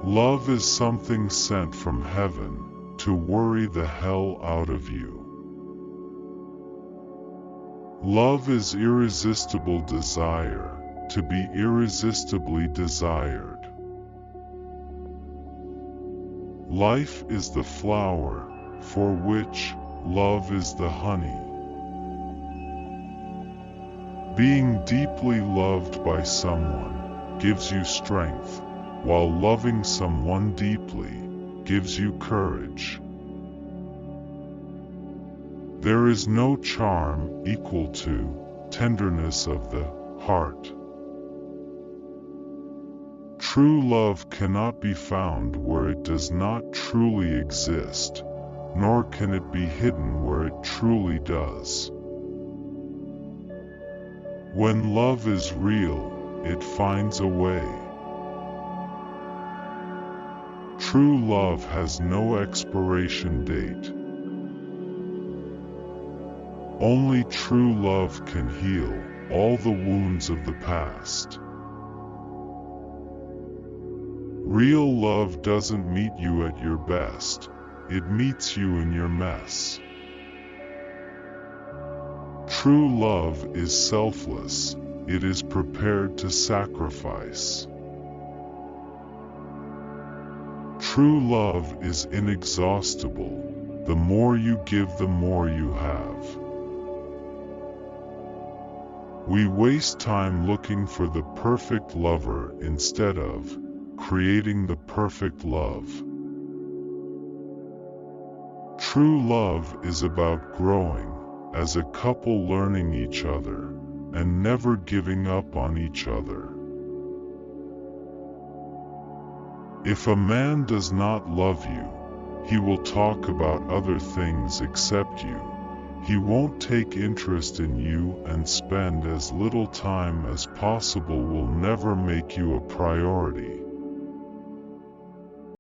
Love is something sent from heaven to worry the hell out of you. Love is irresistible desire, to be irresistibly desired. Life is the flower, for which love is the honey. Being deeply loved by someone gives you strength, while loving someone deeply gives you courage. There is no charm equal to tenderness of the heart. True love cannot be found where it does not truly exist, nor can it be hidden where it truly does. When love is real, it finds a way. True love has no expiration date. Only true love can heal all the wounds of the past. Real love doesn't meet you at your best, it meets you in your mess. True love is selfless, it is prepared to sacrifice. True love is inexhaustible, the more you give the more you have. We waste time looking for the perfect lover instead of creating the perfect love. True love is about growing as a couple, learning each other and never giving up on each other. If a man does not love you, he will talk about other things except you. He won't take interest in you and spend as little time as possible, will never make you a priority.